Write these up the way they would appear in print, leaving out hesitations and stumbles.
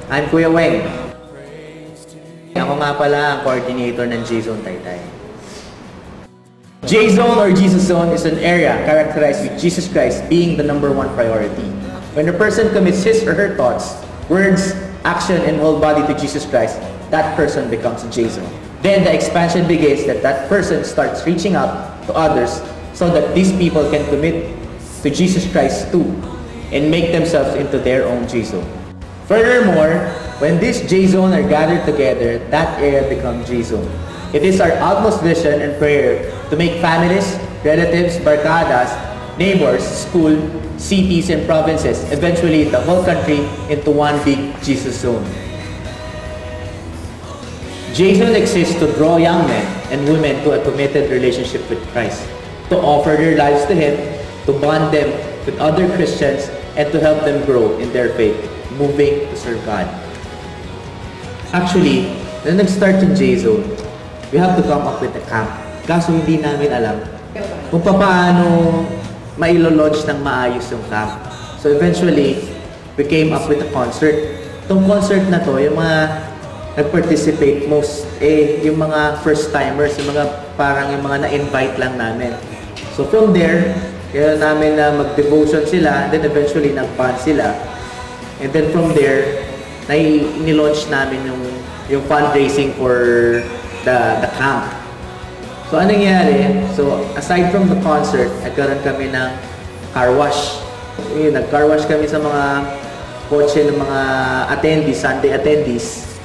I'm Kuya Weng. Ako nga pala ang coordinator ng J-Zone Taytay. J-Zone or Jesus Zone is an area characterized with Jesus Christ being the #1 priority. When a person commits his or her thoughts, words, action, and whole body to Jesus Christ, that person becomes a J-Zone. Then the expansion begins that that person starts reaching out to others so that these people can commit to Jesus Christ too and make themselves into their own J-Zone. Furthermore, when these J-Zone are gathered together, that area becomes J-Zone. It is our utmost vision and prayer to make families, relatives, barkadas, neighbors, school, cities, and provinces, eventually the whole country, into one big Jesus Zone. J-Zone exists to draw young men and women to a committed relationship with Christ, to offer their lives to Him, to bond them with other Christians, and to help them grow in their faith, moving to serve God. Actually, nung nag-start yung J-Zone, we have to come up with a camp. Kaso hindi namin alam kung paano mailo-launch ng maayos yung camp. So eventually, we came up with a concert. Itong concert na to, yung mga nag-participate most, yung mga first-timers, yung mga parang yung mga na-invite lang namin. So from there, kaya namin na mag-devotion sila, then eventually nag-band sila. And then from there, ni-launch namin yung fundraising for the camp. So anong nangyari? So aside from the concert, nagkaroon kami ng car wash. Nag-car wash kami sa mga kotse ng mga attendees, Sunday attendees,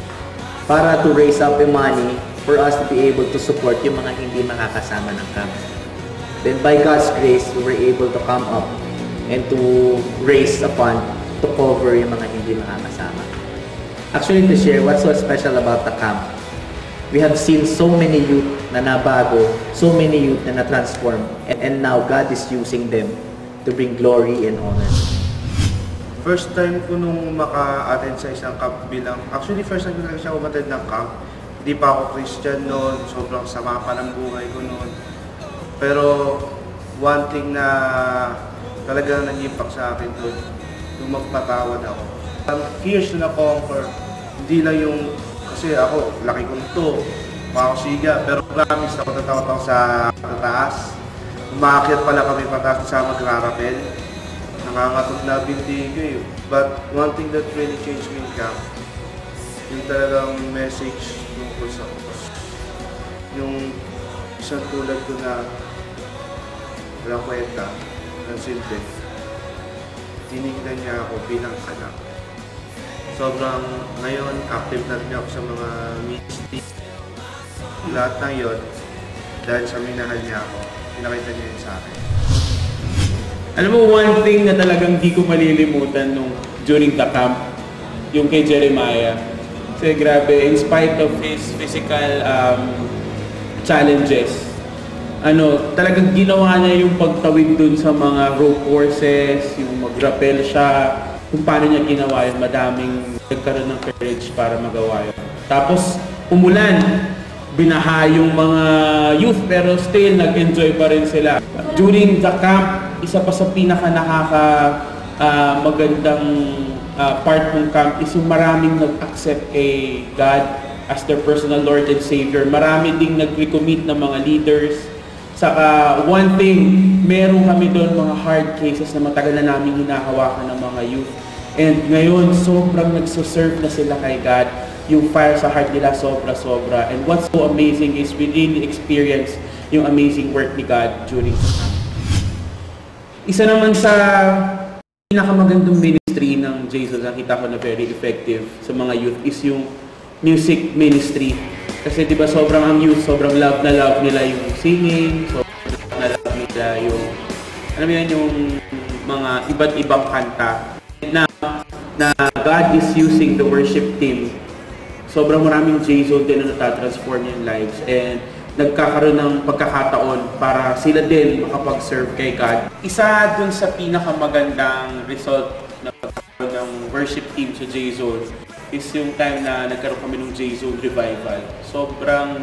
para to raise up the money for us to be able to support yung mga hindi makakasama ng camp. Then by God's grace, we were able to come up and to raise a fund to cover yung mga hindi makakasama. Actually, to share what's so special about the camp, we have seen so many youth na nabago, so many youth na na-transform, and now God is using them to bring glory and honor. First time ko nung maka-attend sa isang camp actually first time ko talaga siya umattend ng camp. Hindi pa ako Christian noon, sobrang sama pa ng buhay ko noon. Pero one thing na talagang nag-impact sa akin doon, yung magpatawad ako. Fears na na-conquer, hindi lang yung, kasi ako, laki ko nito, makakasiga, pero promise ako tatawad ako sa taas. Umaakyat pala kami pataas sa magrarapel. Nangangatog na binti ko eh. But one thing that really changed me in camp, yung talagang message tungkol sa Diyos. Yung isang tulad ko na walang kwenta, ng silbi, tinignan niya ako bilang anak. Sobrang ngayon, active na rin ako sa mga ministry. Lahat na yun, dahil sa minahal niya ako, pinakita niya yun sa akin. Alam mo, one thing na talagang di ko malilimutan during the camp, yung kay Jeremiah. Kasi grabe, in spite of his physical challenges, talagang ginawa niya yung pagtawid dun sa mga rope courses, yung mag-rappel siya, kung paano niya ginawa yun, madaming nagkaroon ng courage para magawa yun. Tapos, umulan, binaha yung mga youth, pero still, nag-enjoy pa rin sila. During the camp, isa pa sa pinaka magandang part ng camp is yung maraming nag-accept kay God as their personal Lord and Savior. Marami ding nag-recommit ng mga leaders. Saka one thing, meron kami doon mga hard cases na matagal na namin hinahawakan ng mga youth. And ngayon, sobrang nagsuserve na sila kay God. Yung fire sa heart nila sobra-sobra. And what's so amazing is we really experience yung amazing work ni God during the camp. Isa naman sa pinakamagandang ministry ng Jesus, nakita ko na very effective sa mga youth, is yung music ministry. Kasi di ba sobrang ang youth, sobrang love nila yung singing, sobrang love na love nila yung, yung mga iba't ibang kanta. And na God is using the worship team, sobrang maraming J-Zone din na natatransform yung lives. And nagkakaroon ng pagkakataon para sila din makapag-serve kay God. Isa dun sa pinakamagandang result na pagkakaroon ng worship team sa J-Zone is yung time na nagkaroon kami ng J-Zone Revival. Sobrang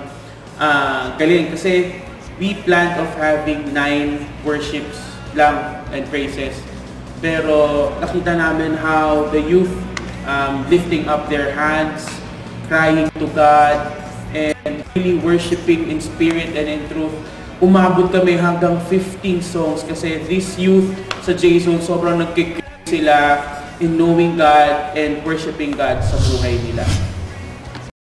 galing kasi we planned of having 9 worships lang and praises. Pero nakita namin how the youth lifting up their hands, crying to God, and really worshiping in spirit and in truth. Umabot kami hanggang 15 songs kasi this youth sa J-Zone sobrang nagkikita sila in knowing God and worshiping God sa buhay nila.